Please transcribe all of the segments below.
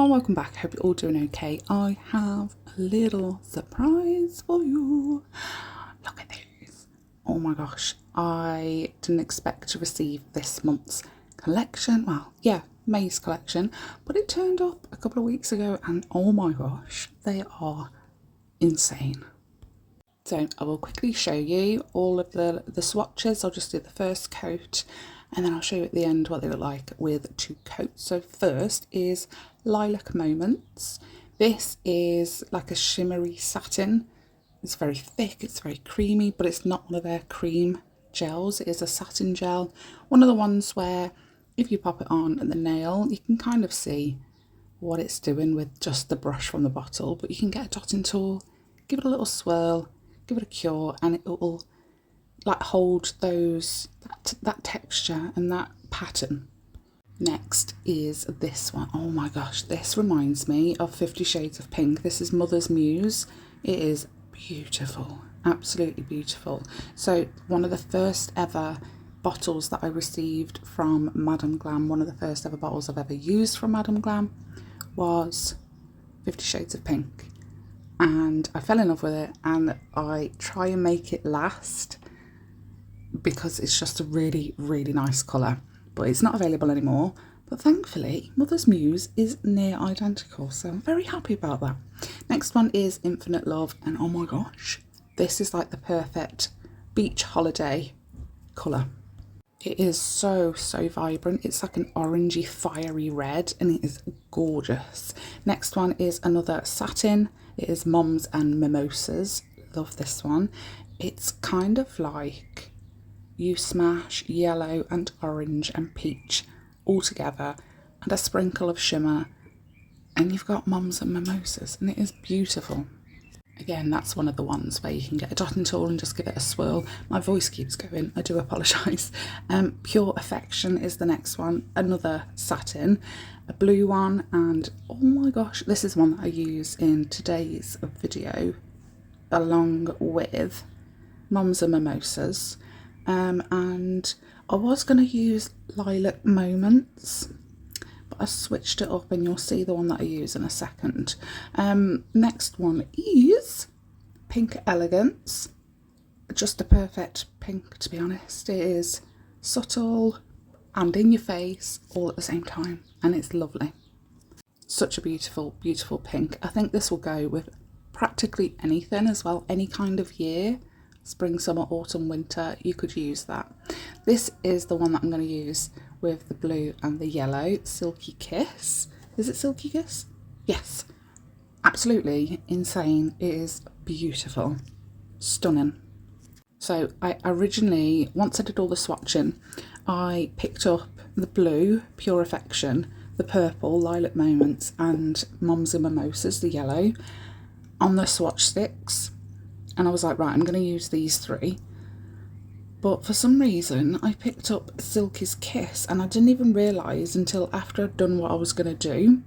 and welcome back. Hope you're all doing okay. I have a little surprise for you. Look at these. Oh my gosh, I didn't expect to receive this month's collection. Well, yeah, May's collection, but it turned up a couple of weeks ago and oh my gosh, they are insane. So I will quickly show you all of the swatches. I'll just do the first coat and then I'll show you at the end what they look like with two coats. So first is Lilac Moments. This is like a shimmery satin. It's very thick, it's very creamy, but it's not one of their cream gels. It is a satin gel. One of the ones where if you pop it on at the nail, you can kind of see what it's doing with just the brush from the bottle, but you can get a dotting tool, give it a little swirl, give it a cure, and it will like hold that texture and that pattern. Next is this one. Oh my gosh, this reminds me of 50 Shades of Pink. This is Mother's Muse. It is beautiful, absolutely beautiful. So one of the first ever bottles that I received from Madam Glam, one of the first ever bottles I've ever used from Madam Glam was 50 Shades of Pink, and I fell in love with it, and I try and make it last because it's just a really nice colour, but it's not available anymore. But thankfully Mother's Muse is near identical, so I'm very happy about that. Next one is Infinite Love, and oh my gosh, this is like the perfect beach holiday colour. It is so vibrant. It's like an orangey fiery red and it is gorgeous. Next one is another satin. It is Mums and Mimosas. Love this one. It's kind of like you smash yellow and orange and peach all together and a sprinkle of shimmer and you've got Mums and Mimosas, and it is beautiful. Again, that's one of the ones where you can get a dotting tool and just give it a swirl. My voice keeps going, I do apologise. Pure Affection is the next one, another satin, a blue one, and oh my gosh, this is one that I use in today's video along with Mums and Mimosas. And I was going to use Lilac Moments, but I switched it up and you'll see the one that I use in a second. Next one is Pink Elegance. Just a perfect pink, to be honest. It is subtle and in your face all at the same time, and it's lovely. Such a beautiful pink. I think this will go with practically anything as well, any kind of year. Spring, summer, autumn, winter, you could use that. This is the one that I'm going to use with the blue and the yellow, Silky Kiss. Is it Silky Kiss? Yes. Absolutely insane. It is beautiful. Stunning. So I originally, once I did all the swatching, I picked up the blue, Pure Affection, the purple, Lilac Moments, and Mums and Mimosas, the yellow, on the swatch sticks. And I was like, right, I'm going to use these three. But for some reason, I picked up Silky's Kiss and I didn't even realise until after I'd done what I was going to do.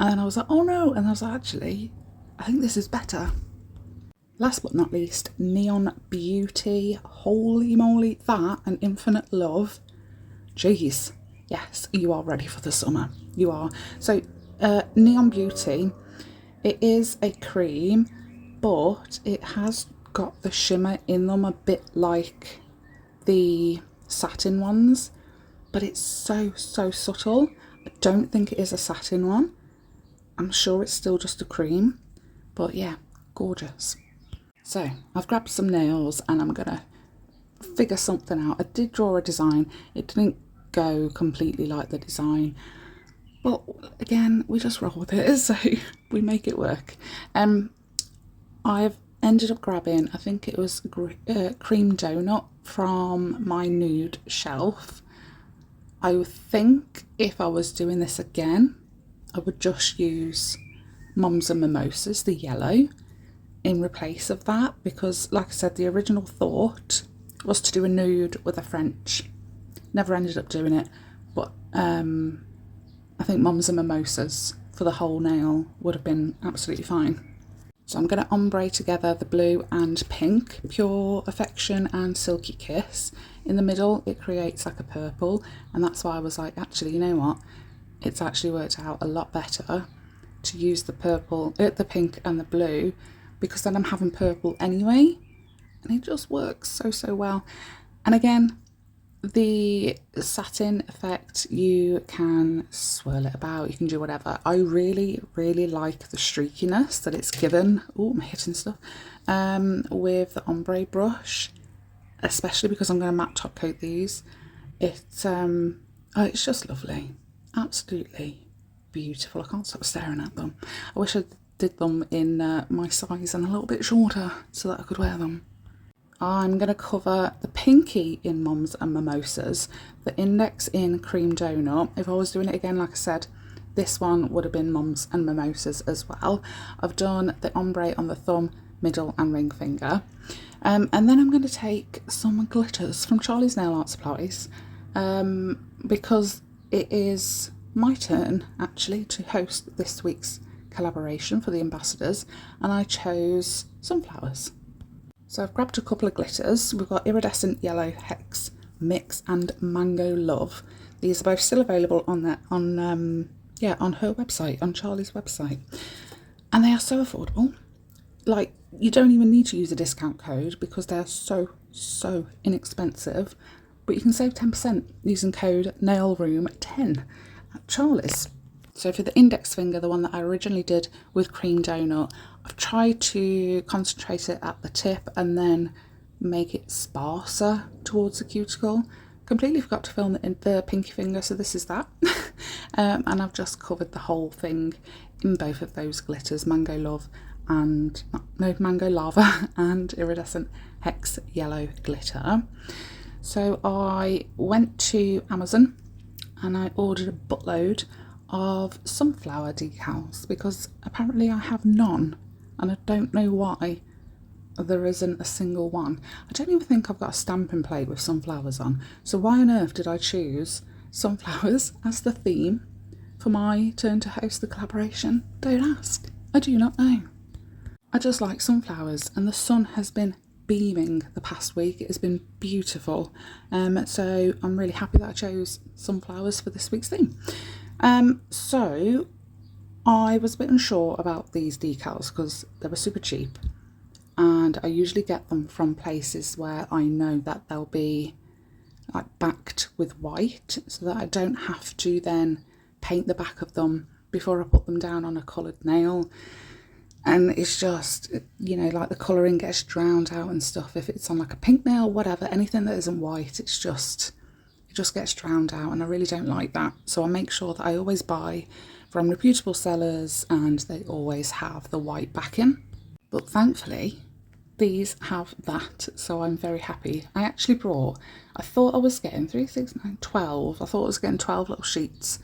And then I was like, oh no. And I was like, actually, I think this is better. Last but not least, Neon Beauty. Holy moly, that and Infinite Love. Jeez. Yes, you are ready for the summer. You are. So, Neon Beauty, it is a cream, but it has got the shimmer in them a bit like the satin ones, but it's so subtle. I don't think it is a satin one. I'm sure it's still just a cream, but yeah, gorgeous. So I've grabbed some nails and I'm gonna figure something out. I did draw a design. It didn't go completely like the design, but again, we just roll with it, so we make it work. I've ended up grabbing, I think it was Cream Donut from my nude shelf. I think if I was doing this again, I would just use Mums and Mimosas, the yellow, in replace of that, because like I said, the original thought was to do a nude with a French. Never ended up doing it, but I think Mums and Mimosas for the whole nail would have been absolutely fine. So I'm going to ombre together the blue and pink, Pure Affection and Silky Kiss. In the middle, it creates like a purple, and that's why I was like, actually, you know what? It's actually worked out a lot better to use the purple, the pink and the blue, because then I'm having purple anyway, and it just works so well. And again, the satin effect, you can swirl it about, you can do whatever. I really like the streakiness that it's given. Oh, I'm hitting stuff with the ombre brush, especially because I'm going to matte top coat these. It's just lovely, absolutely beautiful. I can't stop staring at them. I wish I did them in my size and a little bit shorter so that I could wear them. I'm going to cover the pinky in Mums and Mimosas, the index in Cream Donut. If I was doing it again, like I said, this one would have been Mums and Mimosas as well. I've done the ombre on the thumb, middle and ring finger. And then I'm going to take some glitters from Charlie's Nail Art Supplies, because it is my turn actually to host this week's collaboration for the ambassadors, and I chose sunflowers. So I've grabbed a couple of glitters. We've got Iridescent Yellow, Hex, Mix and Mango Love. These are both still available on her website, on Charlie's website. And they are so affordable. Like, you don't even need to use a discount code because they're so inexpensive. But you can save 10% using code NAILROOM10 at Charlie's. So for the index finger, the one that I originally did with Cream Donut, I've tried to concentrate it at the tip and then make it sparser towards the cuticle. Completely forgot to film the pinky finger, so this is that. And I've just covered the whole thing in both of those glitters, Mango Love and, no, Mango Lava and Iridescent Hex Yellow Glitter. So I went to Amazon and I ordered a buttload of sunflower decals because apparently I have none, and I don't know why there isn't a single one. I don't even think I've got a stamping plate with sunflowers on, so why on earth did I choose sunflowers as the theme for my turn to host the collaboration? Don't ask, I do not know. I just like sunflowers, and the sun has been beaming the past week. It has been beautiful, so I'm really happy that I chose sunflowers for this week's theme. So I was a bit unsure about these decals because they were super cheap, and I usually get them from places where I know that they'll be like backed with white, so that I don't have to then paint the back of them before I put them down on a coloured nail. And it's just, you know, like the colouring gets drowned out and stuff. If it's on like a pink nail, whatever, anything that isn't white, it just gets drowned out, and I really don't like that. So I make sure that I always buy from reputable sellers and they always have the white backing. But thankfully these have that, so I'm very happy. I actually brought, I thought I was getting 3, 6, 9, 12. I thought I was getting 12 little sheets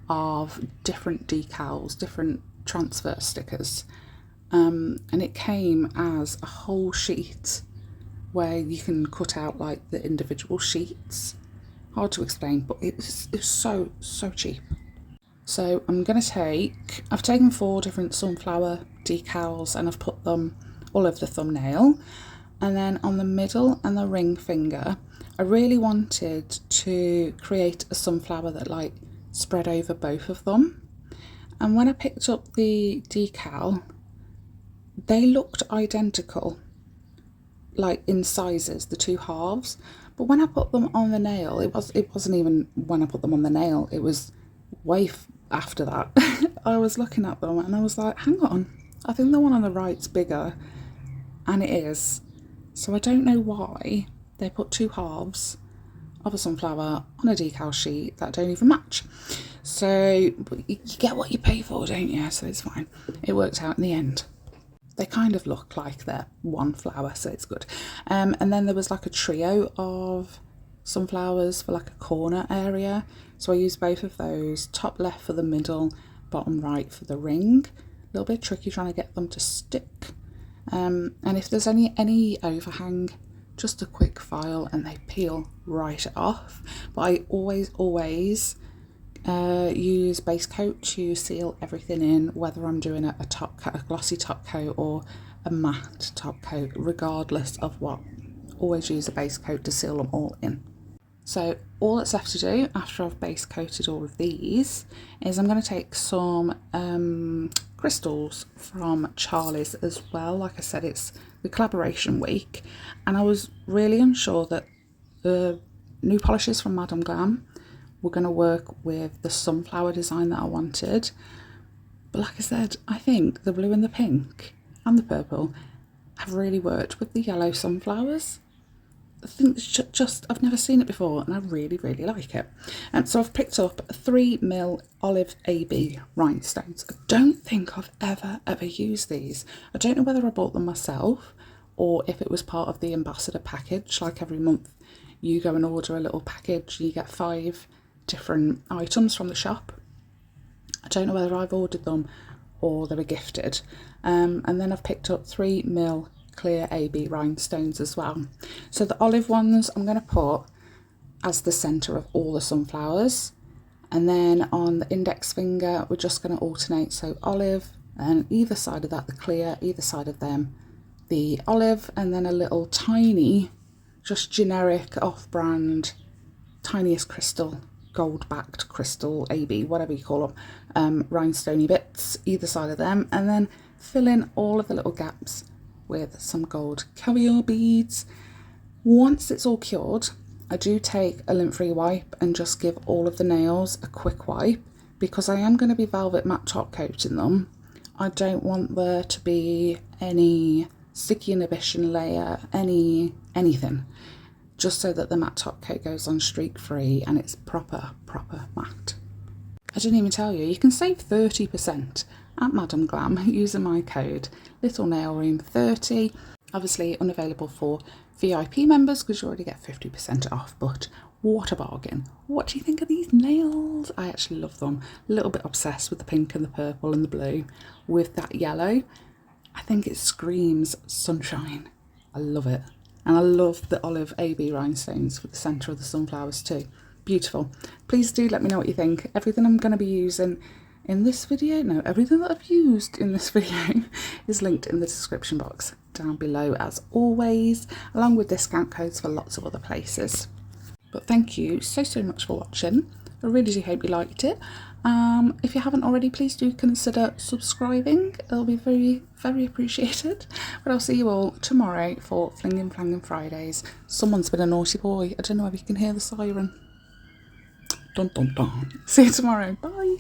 of different decals, different transfer stickers. And it came as a whole sheet where you can cut out like the individual sheets. Hard to explain, but it's so cheap. So I'm going to I've taken 4 different sunflower decals and I've put them all over the thumbnail, and then on the middle and the ring finger I really wanted to create a sunflower that like spread over both of them. And when I picked up the decal, they looked identical, like in sizes, the two halves. But when I put them on the nail, it wasn't even when I put them on the nail, it was way after that. I was looking at them and I was like, hang on, I think the one on the right's bigger, and it is. So I don't know why they put two halves of a sunflower on a decal sheet that don't even match. So you get what you pay for, don't you? So it's fine. It worked out in the end. They kind of look like they're one flower, so it's good. And then there was like a trio of sunflowers for like a corner area. So I used both of those, top left for the middle, bottom right for the ring. A little bit tricky trying to get them to stick. And if there's any overhang, just a quick file and they peel right off. But I always use base coat to seal everything in, whether I'm doing a top coat, a glossy top coat or a matte top coat, regardless of what. Always use a base coat to seal them all in. So all that's left to do after I've base coated all of these is I'm going to take some crystals from Charlie's as well. Like I said, it's the collaboration week, and I was really unsure that the new polishes from Madame Glam were going to work with the sunflower design that I wanted. But like I said, I think the blue and the pink and the purple have really worked with the yellow sunflowers. I think it's just, I've never seen it before, and I really, really like it. So I've picked up 3mm olive AB rhinestones. I don't think I've ever used these. I don't know whether I bought them myself or if it was part of the ambassador package. Like every month you go and order a little package, you get 5 different items from the shop. I don't know whether I've ordered them or they were gifted. And then I've picked up 3mm clear AB rhinestones as well. So the olive ones I'm going to put as the centre of all the sunflowers, and then on the index finger we're just going to alternate, so olive, and either side of that the clear, either side of them the olive, and then a little tiny, just generic off-brand, tiniest crystal, gold-backed crystal AB, whatever you call them, rhinestoney bits either side of them, and then fill in all of the little gaps with some gold caviar beads. Once it's all cured, I do take a lint-free wipe and just give all of the nails a quick wipe, because I am going to be velvet matte top coating them. I don't want there to be any sticky inhibition layer, anything, just so that the matte top coat goes on streak free and it's proper matte. I didn't even tell you, you can save 30% at Madame Glam using my code LittleNailRoom30. Obviously unavailable for VIP members because you already get 50% off, but what a bargain. What do you think of these nails? I actually love them. A little bit obsessed with the pink and the purple and the blue with that yellow. I think it screams sunshine. I love it. And I love the olive AB rhinestones for the centre of the sunflowers too. Beautiful. Please do let me know what you think. Everything I'm going to be using in this video, no, everything that I've used in this video is linked in the description box down below as always, along with discount codes for lots of other places. But thank you so much for watching. I really do hope you liked it. If you haven't already, please do consider subscribing. It'll be very appreciated. But I'll see you all tomorrow for Flinging Flanging Fridays. Someone's been a naughty boy. I don't know if you can hear the siren. Dun dun dun. See you tomorrow. Bye.